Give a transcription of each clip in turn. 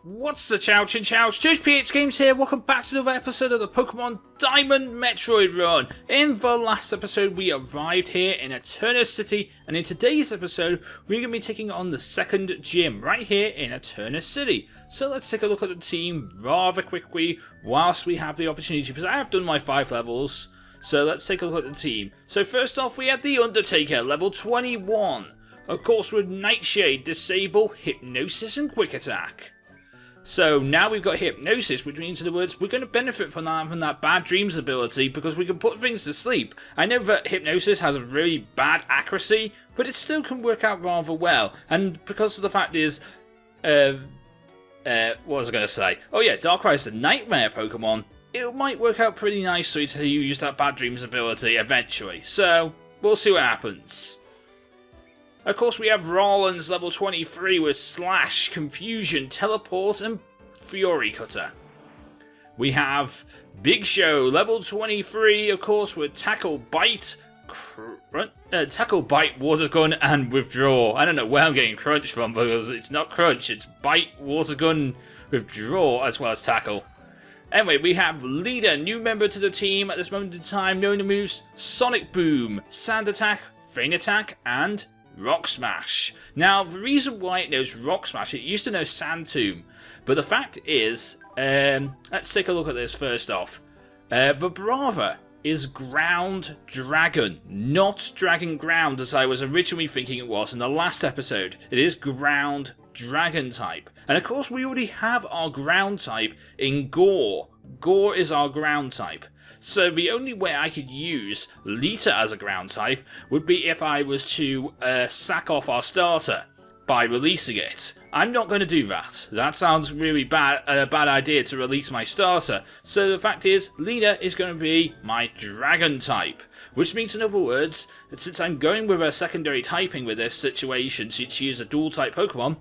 What's the chow, chinchows? Judge PH Games here. Welcome back to another episode of the Pokemon Diamond Metroid Run. In the last episode, we arrived here in Eterna City, and in today's episode, we're going to be taking on the second gym right here in Eterna City. So let's take a look at the team rather quickly whilst we have the opportunity, because I have done my 5 levels. So let's take a look at the team. So first off, we have the Undertaker, level 21. Of course, with Nightshade, Disable, Hypnosis, and Quick Attack. So now we've got Hypnosis, which means, in other words, we're going to benefit from that Bad Dreams ability because we can put things to sleep. I know that Hypnosis has a really bad accuracy, but it still can work out rather well. And because of the fact is, what was I going to say? Oh yeah, Darkrai is the Nightmare Pokemon. It might work out pretty nicely to use that Bad Dreams ability eventually. So we'll see what happens. Of course, we have Rollins, level 23, with Slash, Confusion, Teleport, and Fury Cutter. We have Big Show, level 23, of course, with Tackle, Bite, Water Gun, and Withdraw. I don't know where I'm getting Crunch from, because it's not Crunch, it's Bite, Water Gun, Withdraw, as well as Tackle. Anyway, we have Leader, new member to the team at this moment in time, knowing the moves Sonic Boom, Sand Attack, Feint Attack, and Rock Smash. Now, the reason why it knows Rock Smash, it used to know Sand Tomb, but the fact is, let's take a look at this first off. Vibrava is Ground Dragon, not Dragon Ground as I was originally thinking it was in the last episode. It is Ground Dragon type. And of course, we already have our Ground type in Gore. Gore is our Ground type. So the only way I could use Lita as a ground type would be if I was to sack off our starter by releasing it. I'm not going to do that. That sounds really bad, a bad idea to release my starter. So the fact is, Lita is going to be my dragon type. Which means, in other words, since I'm going with a secondary typing with this situation, since she is a dual type Pokemon,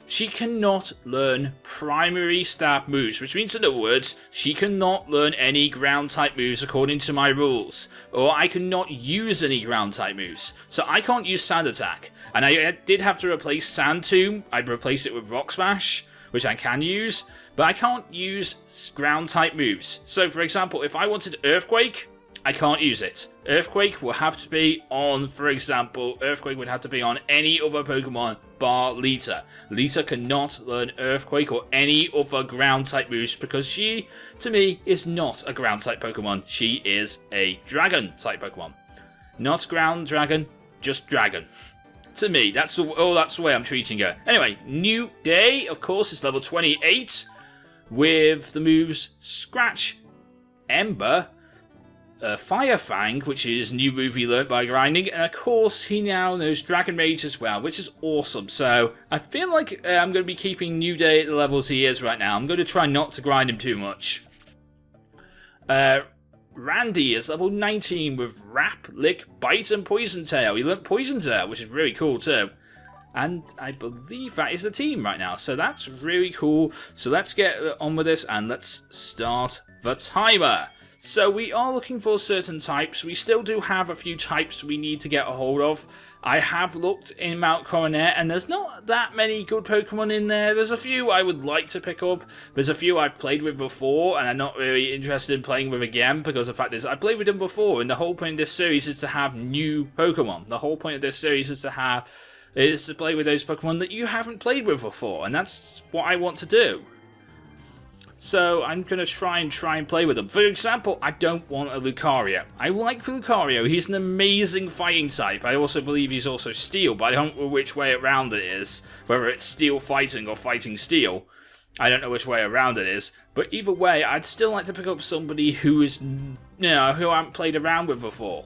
she cannot learn primary stab moves, which means, in other words, she cannot learn any ground type moves according to my rules, or I cannot use any ground type moves. So I can't use Sand Attack, and I did have to replace Sand Tomb. I'd replace it with Rock Smash, which I can use, but I can't use ground type moves. So for example, if I wanted Earthquake, I can't use it. Earthquake will have to be on, for example, Earthquake would have to be on any other Pokemon bar Lita. Lita cannot learn Earthquake or any other ground type moves because she, to me, is not a ground type Pokemon. She is a dragon type Pokemon. Not ground dragon, just dragon. To me, that's the way I'm treating her. Anyway, New Day, of course, is level 28 with the moves Scratch, Ember, Fire Fang, which is new move he learnt by grinding, and of course he now knows Dragon Rage as well, which is awesome. So I feel like I'm going to be keeping New Day at the levels he is right now. I'm going to try not to grind him too much. Randy is level 19 with Rap, Lick, Bite, and Poison Tail. He learnt Poison Tail, which is really cool too. And I believe that is the team right now, so that's really cool. So let's get on with this and let's start the timer. So we are looking for certain types. We still do have a few types we need to get a hold of. I have looked in Mount Coronet and there's not that many good Pokemon in there. There's a few I would like to pick up. There's a few I've played with before and I'm not really interested in playing with again because the fact is I played with them before and the whole point of this series is to have new Pokemon. The whole point of this series is to play with those Pokemon that you haven't played with before, and that's what I want to do. So I'm going to try and play with them. For example, I don't want a Lucario. I like Lucario. He's an amazing fighting type. I also believe he's also Steel, but I don't know which way around it is. Whether it's Steel Fighting or Fighting Steel. I don't know which way around it is. But either way, I'd still like to pick up somebody who is, who I haven't played around with before.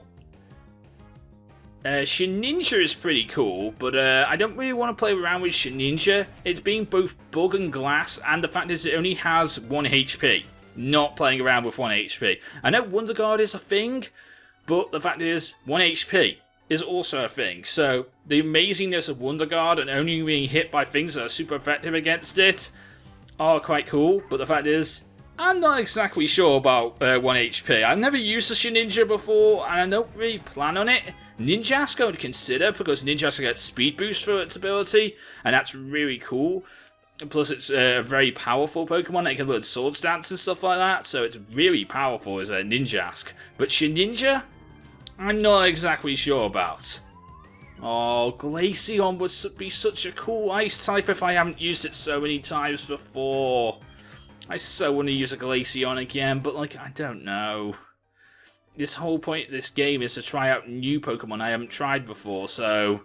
Shedinja is pretty cool, but I don't really want to play around with Shedinja. It's being both bug and glass, and the fact is it only has 1 HP. Not playing around with 1 HP. I know Wonder Guard is a thing, but the fact is 1 HP is also a thing. So the amazingness of Wonder Guard and only being hit by things that are super effective against it are quite cool, but the fact is I'm not exactly sure about 1 HP. I've never used a Shedinja before, and I don't really plan on it. Ninjask I would consider, because Ninjask gets speed boost for its ability, and that's really cool. Plus, it's a very powerful Pokemon. It can learn Sword Stance and stuff like that, so it's really powerful as a Ninjask. But Shedinja? I'm not exactly sure about. Oh, Glaceon would be such a cool ice type if I haven't used it so many times before. I so want to use a Glaceon again, but like, I don't know. This whole point of this game is to try out new Pokemon I haven't tried before, so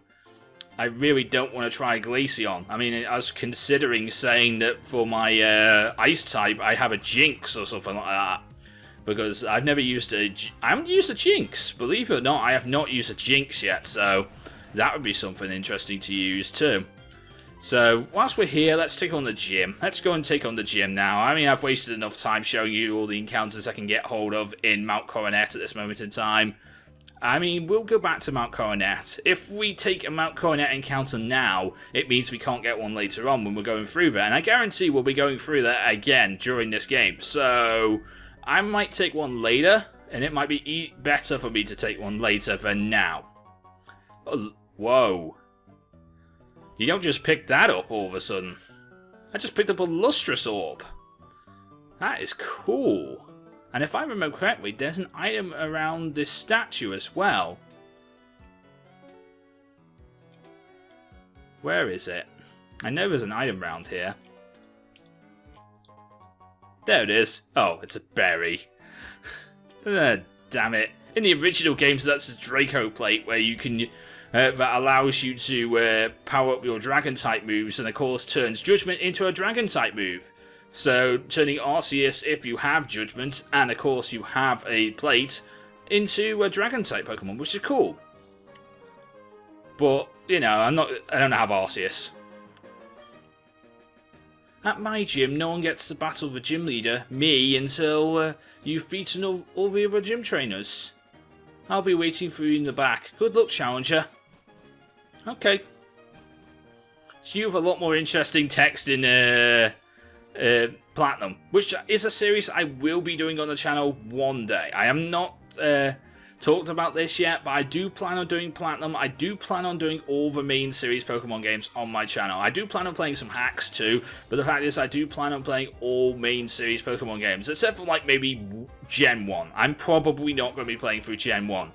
I really don't want to try Glaceon. I mean, I was considering saying that for my ice type, I have a Jinx or something like that. Because I've never used I haven't used a Jinx. Believe it or not, I have not used a Jinx yet, so that would be something interesting to use too. So, whilst we're here, let's take on the gym. Let's go and take on the gym now. I mean, I've wasted enough time showing you all the encounters I can get hold of in Mount Coronet at this moment in time. I mean, we'll go back to Mount Coronet. If we take a Mount Coronet encounter now, it means we can't get one later on when we're going through there. And I guarantee we'll be going through that again during this game. So, I might take one later, and it might be better for me to take one later than now. Oh, whoa. You don't just pick that up all of a sudden. I just picked up a Lustrous Orb. That is cool. And if I remember correctly, there's an item around this statue as well. Where is it? I know there's an item around here. There it is. Oh, it's a berry. Damn it. In the original games, that's a Draco plate where you can... that allows you to power up your Dragon-type moves and, of course, turns Judgment into a Dragon-type move. So, turning Arceus, if you have Judgment, and, of course, you have a plate, into a Dragon-type Pokemon, which is cool. But, you know, I don't have Arceus. At my gym, no one gets to battle the gym leader, me, until you've beaten all the other gym trainers. I'll be waiting for you in the back. Good luck, Challenger. Okay. So you have a lot more interesting text in Platinum, which is a series I will be doing on the channel one day. I am not talked about this yet, but I do plan on doing Platinum. I do plan on doing all the main series Pokemon games on my channel. I do plan on playing some hacks too, but the fact is I do plan on playing all main series Pokemon games, except for like maybe Gen 1. I'm probably not going to be playing through Gen 1.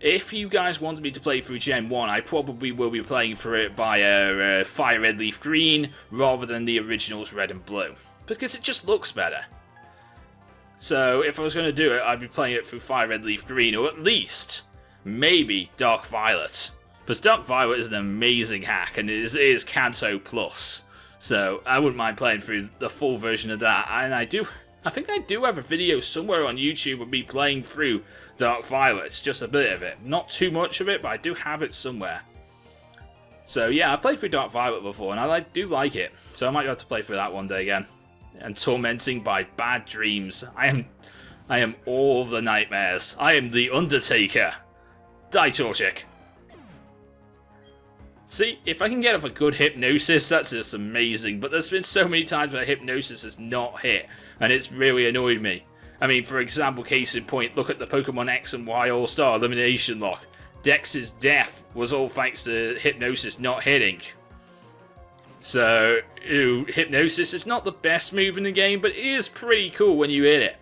If you guys wanted me to play through Gen 1, I probably will be playing through it via Fire Red Leaf Green rather than the originals Red and Blue, because it just looks better. So if I was going to do it, I'd be playing it through Fire Red Leaf Green, or at least, maybe Dark Violet. Because Dark Violet is an amazing hack, and it is Kanto Plus. So I wouldn't mind playing through the full version of that. And I think I do have a video somewhere on YouTube of me playing through Dark Violet. It's just a bit of it. Not too much of it, but I do have it somewhere. So yeah, I played through Dark Violet before, and I do like it. So I might have to play through that one day again. And tormenting by bad dreams. I am all the nightmares. I am the Undertaker. Die, Torchic. See, if I can get off a good hypnosis, that's just amazing. But there's been so many times where hypnosis has not hit, and it's really annoyed me. I mean, for example, case in point, look at the Pokemon X and Y All-Star Elimination Lock. Dex's death was all thanks to hypnosis not hitting. So, hypnosis is not the best move in the game, but it is pretty cool when you hit it.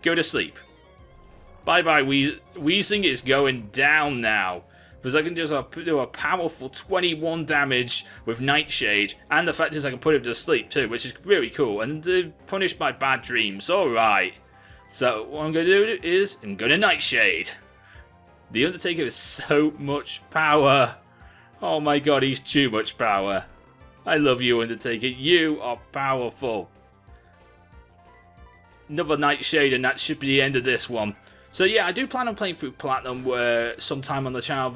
Go to sleep. Bye-bye, Weezing is going down now. Because I can just do a powerful 21 damage with Nightshade, and the fact is I can put him to sleep too, which is really cool, and punished by bad dreams. Alright. So, what I'm going to do is, I'm going to Nightshade. The Undertaker is so much power. Oh my god, he's too much power. I love you, Undertaker. You are powerful. Another Nightshade, and that should be the end of this one. So yeah, I do plan on playing through Platinum sometime on the channel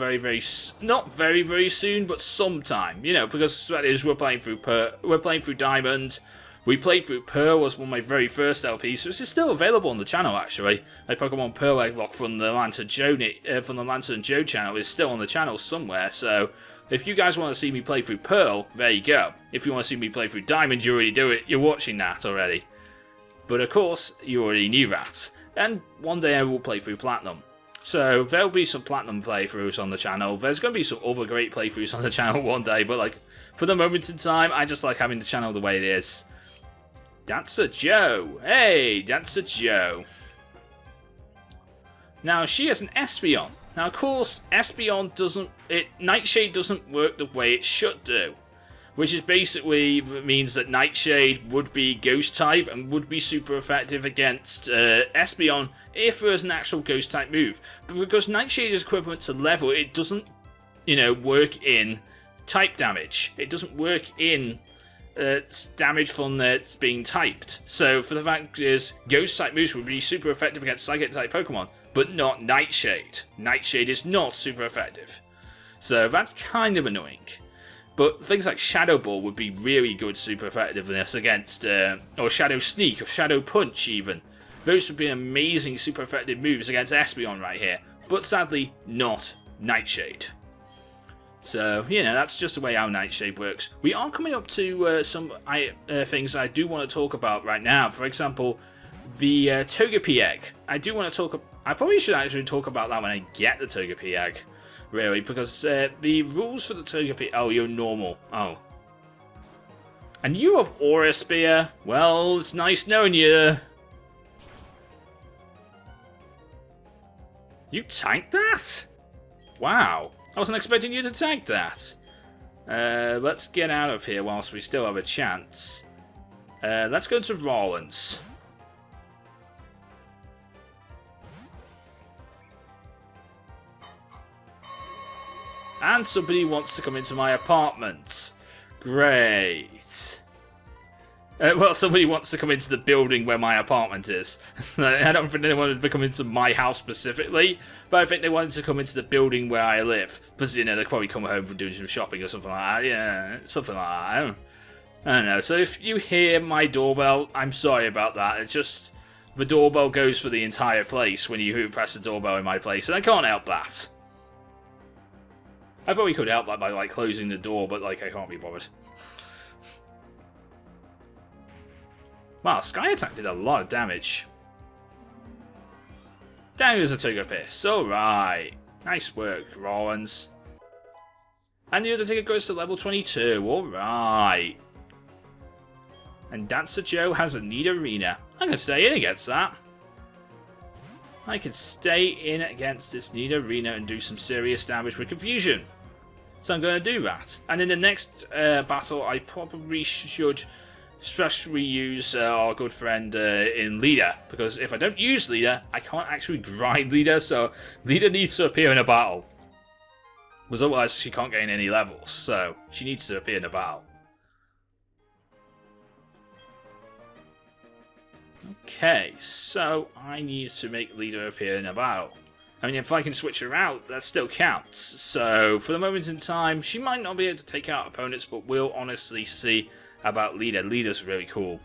not very soon, but sometime. You know, because that is we're playing through Diamond. We played through Pearl was one of my very first LPs, so it's still available on the channel actually. My Pokemon Pearl Egglock from the Lantern Joe channel is still on the channel somewhere. So if you guys want to see me play through Pearl, there you go. If you want to see me play through Diamond, you already do it. You're watching that already. But of course, you already knew that. And one day I will play through Platinum. So there'll be some Platinum playthroughs on the channel. There's going to be some other great playthroughs on the channel one day, but like for the moment in time, I just like having the channel the way it is. Dancer Joe. Hey, Dancer Joe. Now, she has an Espeon. Now, of course, Espeon doesn't... Nightshade doesn't work the way it should do. Which is basically means that Nightshade would be Ghost type and would be super effective against Espeon if there was an actual Ghost type move. But because Nightshade is equivalent to level, it doesn't, work in type damage. It doesn't work in damage from being typed. So for the fact is, Ghost type moves would be super effective against Psychic type Pokemon, but not Nightshade. Nightshade is not super effective. So that's kind of annoying. But things like Shadow Ball would be really good super effectiveness against, or Shadow Sneak, or Shadow Punch even. Those would be amazing super effective moves against Espeon right here. But sadly, not Nightshade. So, that's just the way our Nightshade works. We are coming up to some things I do want to talk about right now. For example, the Togepi egg. I probably should actually talk about that when I get the Togepi egg. Really, because the rules for the Togepi... Oh, you're normal. Oh. And you have Aura Spear. Well, it's nice knowing you. You tanked that? Wow. I wasn't expecting you to tank that. Let's get out of here whilst we still have a chance. Let's go to Rollins. And somebody wants to come into my apartment. Great. Well, somebody wants to come into the building where my apartment is. I don't think they wanted to come into my house specifically, but I think they wanted to come into the building where I live. Because, they probably come home from doing some shopping or something like that. Yeah, something like that. I don't know. So if you hear my doorbell, I'm sorry about that. It's just the doorbell goes for the entire place when you press the doorbell in my place, and I can't help that. I probably could help that by, closing the door, but, I can't be bothered. Wow, Sky Attack did a lot of damage. Down goes a Togepiss. Alright. Nice work, Rollins. And the other ticket goes to level 22. Alright. And Dancer Joe has a Nidorina. I can stay in against that. I can stay in against this Nidorina and do some serious damage with Confusion. So I'm going to do that. And in the next battle, I probably should especially use our good friend in Leader. Because if I don't use Leader, I can't actually grind Leader. So Leader needs to appear in a battle. Because otherwise she can't gain any levels. So she needs to appear in a battle. Okay, so I need to make Leader appear in a battle. I mean, if I can switch her out, that still counts. So, for the moment in time, she might not be able to take out opponents, but we'll honestly see about Leader. Leader's really cool.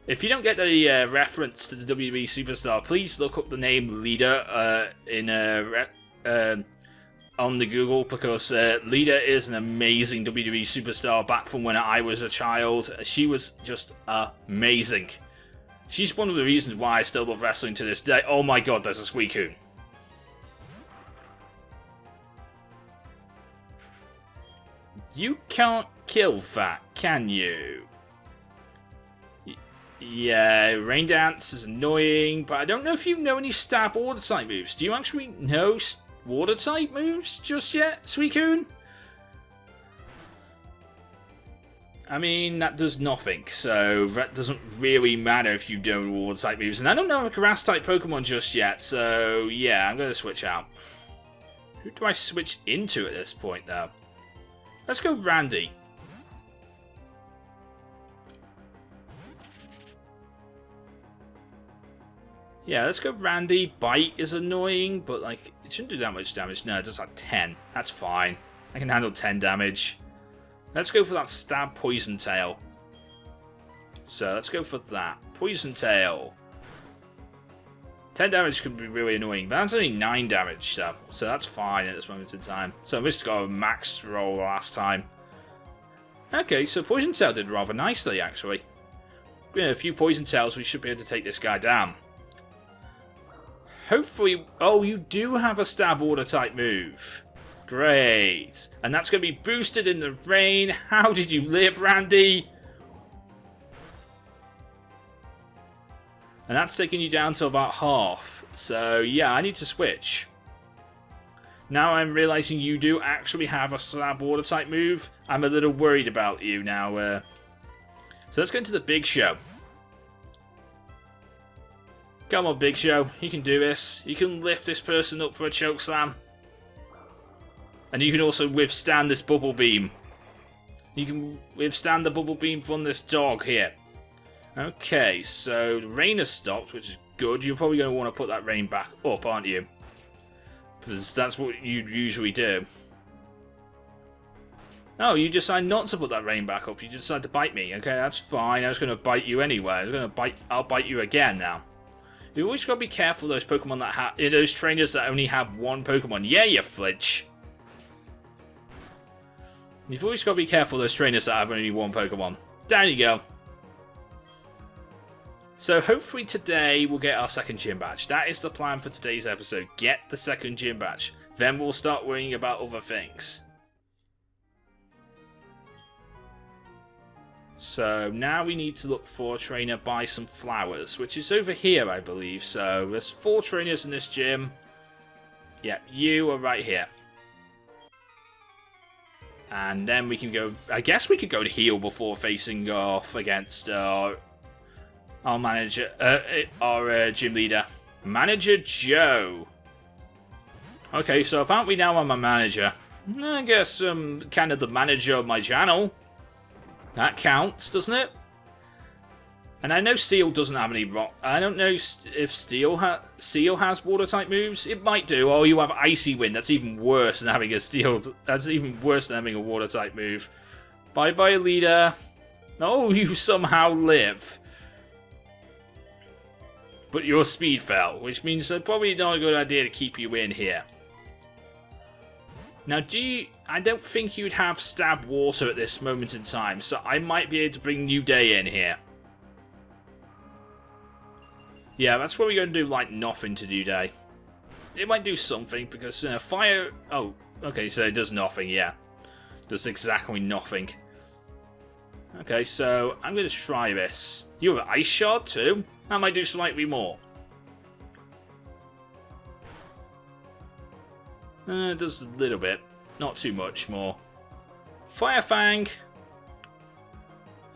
If you don't get the reference to the WWE Superstar, please look up the name Leader on the Google, because Leader is an amazing WWE Superstar back from when I was a child. She was just amazing. She's one of the reasons why I still love wrestling to this day. Oh my god, there's a Suicune. You can't kill that, can you? Yeah, Rain Dance is annoying, but I don't know if you know any stab water type moves. Do you actually know water type moves just yet, Suicune? I mean, that does nothing, so that doesn't really matter if you don't water type moves. And I don't know a grass type Pokemon just yet, so yeah, I'm going to switch out. Who do I switch into at this point, though? Let's go Randy. Yeah, let's go Randy. Bite is annoying, but it shouldn't do that much damage. No, it does 10. That's fine. I can handle 10 damage. Let's go for that Stab Poison Tail. So let's go for that. Poison Tail. 10 damage could be really annoying, but that's only 9 damage, so that's fine at this moment in time. So I missed got a max roll last time. Okay, so Poison Tail did rather nicely, actually. A few Poison Tails, we should be able to take this guy down. Hopefully... Oh, you do have a Stab Water type move. Great. And that's going to be boosted in the rain. How did you live, Randy? And that's taking you down to about half. So, yeah, I need to switch. Now I'm realizing you do actually have a slab water type move. I'm a little worried about you now. So let's go into the Big Show. Come on, Big Show. You can do this. You can lift this person up for a choke slam. And you can also withstand this bubble beam. You can withstand the bubble beam from this dog here. Okay, so the rain has stopped, which is good. You're probably going to want to put that rain back up, aren't you? Because that's what you usually do. Oh, you decide not to put that rain back up. You decide to bite me. Okay, that's fine. I was going to bite you anyway. I'll bite you again now. You always got to be careful of those Pokemon that have... those trainers that only have one Pokemon. Yeah, you flinch. You've always got to be careful of those trainers that have only one Pokemon. Down you go. So hopefully today we'll get our second gym badge. That is the plan for today's episode. Get the second gym badge. Then we'll start worrying about other things. So now we need to look for a trainer by some flowers, which is over here, I believe. So there's 4 trainers in this gym. Yeah, you are right here. And then we can go... I guess we could go to heal before facing off against our manager, our gym leader, Manager Joe. Okay, so apparently now I'm a manager. I guess I'm kind of the manager of my channel. That counts, doesn't it? And I know Steel doesn't have any rock. I don't know if Steel has water type moves. It might do. Oh, you have Icy Wind. That's even worse than having a Steel. That's even worse than having a water type move. Bye bye, leader. Oh, you somehow live. But your speed fell, which means it's probably not a good idea to keep you in here. Now, I don't think you'd have stab water at this moment in time, so I might be able to bring New Day in here. Yeah, that's what we're going to do, like nothing to New Day. It might do something, because fire... Oh, okay, so it does nothing, yeah. Does exactly nothing. Okay, so I'm going to try this. You have an Ice Shard too? That might do slightly more. It does a little bit. Not too much more. Fire Fang.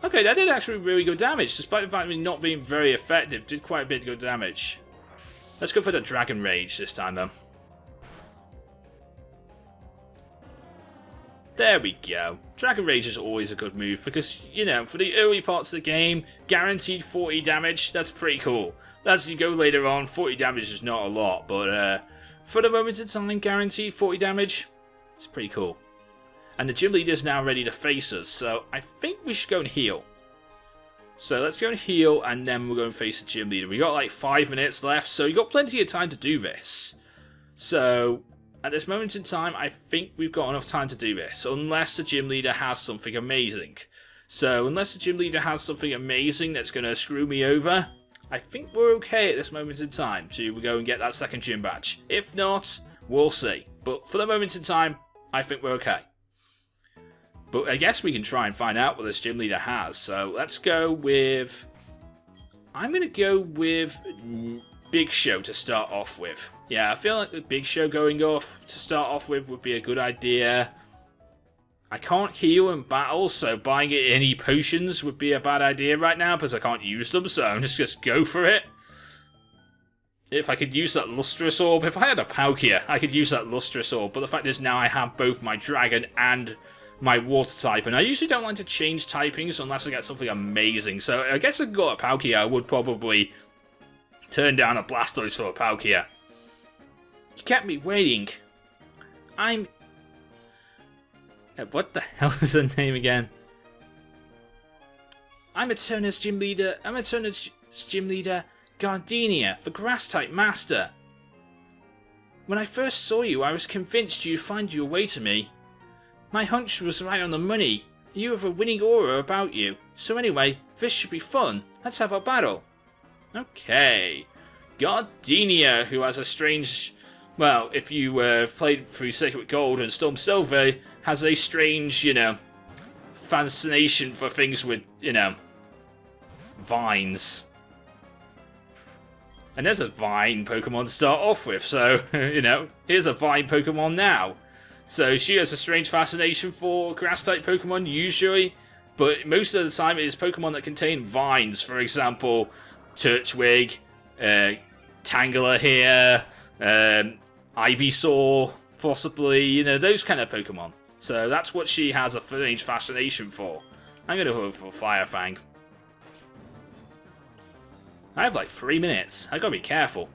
Okay, that did actually really good damage, despite the fact of it not being very effective. Did quite a bit of good damage. Let's go for the Dragon Rage this time, though. There we go. Dragon Rage is always a good move because, you know, for the early parts of the game, guaranteed 40 damage, that's pretty cool. As you go later on, 40 damage is not a lot, but for the moment in time, guaranteed 40 damage, it's pretty cool. And the gym leader is now ready to face us, so I think we should go and heal. So let's go and heal, and then we'll go and face the gym leader. We got like 5 minutes left, so you got plenty of time to do this. So at this moment in time, I think we've got enough time to do this, unless the gym leader has something amazing. So unless the gym leader has something amazing that's going to screw me over, I think we're okay at this moment in time to go and get that second gym badge. If not, we'll see. But for the moment in time, I think we're okay. But I guess we can try and find out what this gym leader has. So let's go with... I'm going to go with Big Show to start off with. Yeah, I feel like the Big Show going off to start off with would be a good idea. I can't heal in battle, so buying any potions would be a bad idea right now because I can't use them, so I'm just go for it. If I could use that Lustrous Orb, if I had a Palkia, I could use that Lustrous Orb, but the fact is now I have both my Dragon and my Water type, and I usually don't like to change typings unless I get something amazing, so I guess if I got a Palkia, I would probably turn down a Blastoise for a Palkia. You kept me waiting. What the hell is her name again? I'm Eterna's gym leader. Gardenia, the Grass-type master. When I first saw you, I was convinced you'd find your way to me. My hunch was right on the money. You have a winning aura about you. So anyway, this should be fun. Let's have a battle. Okay. Gardenia, who has a strange well, if you played through Sacred Gold and Storm Silver, has a strange, fascination for things with, vines. And there's a vine Pokemon to start off with, so, here's a vine Pokemon now. So she has a strange fascination for grass-type Pokemon, usually, but most of the time it is Pokemon that contain vines. For example, Turtwig, Tangela here, Ivysaur, possibly, those kind of Pokemon. So that's what she has a strange fascination for. I'm going to vote for Firefang. I have like 3 minutes. I gotta be careful.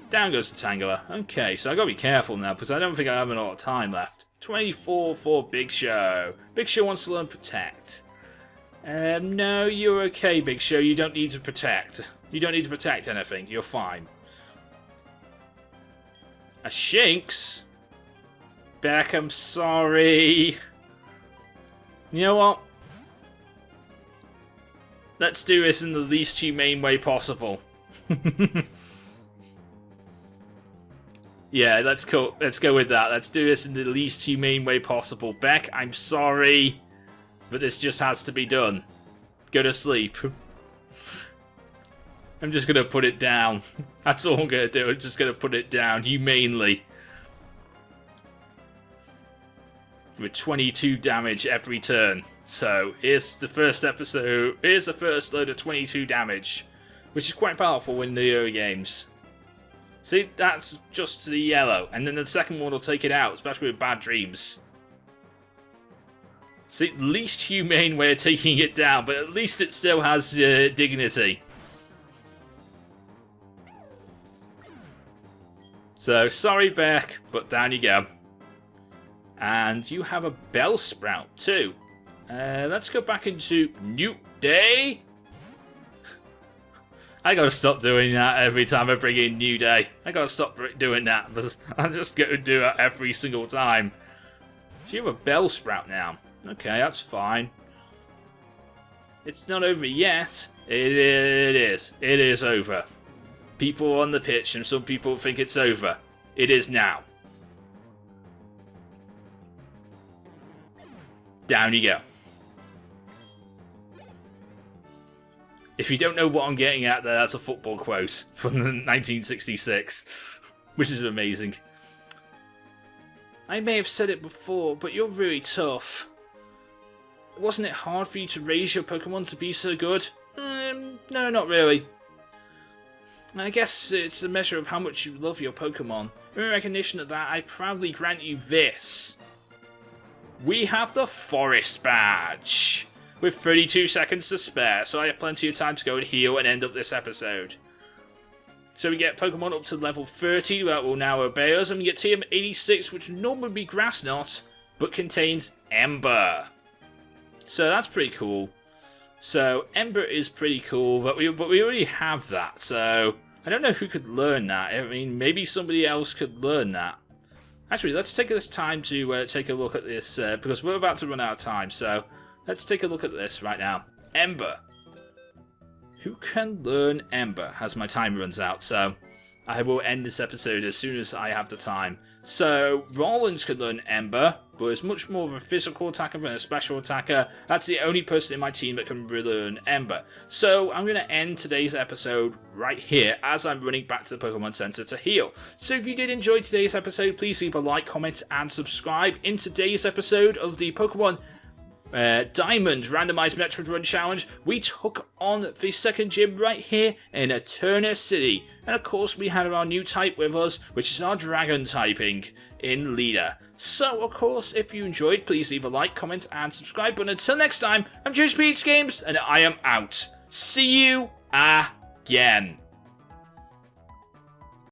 Down goes the Tangela. Okay, so I gotta be careful now because I don't think I have a lot of time left. 24 for Big Show. Big Show wants to learn Protect. No, you're okay, Big Show. You don't need to protect. You don't need to protect anything. You're fine. A Shinx? Beck, I'm sorry. You know what? Let's do this in the least humane way possible. Yeah, let's go with that. Let's do this in the least humane way possible. Beck, I'm sorry, but this just has to be done. Go to sleep. I'm just gonna put it down. That's all I'm gonna do. I'm just gonna put it down humanely. With 22 damage every turn. So here's the first episode. Here's the first load of 22 damage, which is quite powerful in the early games. See, that's just the yellow, and then the second one will take it out, especially with Bad Dreams. See, least humane way of taking it down, but at least it still has dignity. So, sorry Beck, but down you go. And you have a Bellsprout too. Let's go back into New Day. I gotta stop doing that every time I bring in New Day. I gotta stop doing that because I'm just gonna do it every single time. So you have a Bellsprout now. Okay, that's fine. It's not over yet. It is. It is over. People are on the pitch and some people think it's over. It is now. Down you go. If you don't know what I'm getting at there, that's a football quote from 1966, which is amazing. I may have said it before, but you're really tough. Wasn't it hard for you to raise your Pokemon to be so good? No, not really. I guess it's a measure of how much you love your Pokemon. In recognition of that, I proudly grant you this. We have the Forest Badge. With 32 seconds to spare, so I have plenty of time to go and heal and end up this episode. So we get Pokemon up to level 30 that will now obey us, and we get TM 86, which would normally be Grass Knot, but contains Ember. So that's pretty cool. So Ember is pretty cool, but we already have that, so I don't know who could learn that. I mean, maybe somebody else could learn that. Actually, let's take this time to take a look at this, because we're about to run out of time, so let's take a look at this right now. Ember. Who can learn Ember as my time runs out, so I will end this episode as soon as I have the time. So, Rollins can learn Ember, but is much more of a physical attacker than a special attacker. That's the only person in my team that can learn Ember. So, I'm going to end today's episode right here as I'm running back to the Pokemon Center to heal. So, if you did enjoy today's episode, please leave a like, comment, and subscribe. In today's episode of the Pokemon Diamond Randomizer Metroid Run Challenge, we took on the second gym right here in Eterna City. And of course we had our new type with us, which is our Dragon typing in Leader. So of course, if you enjoyed, please leave a like, comment, and subscribe. But until next time, I'm JSpeedsGames, and I am out. See you again.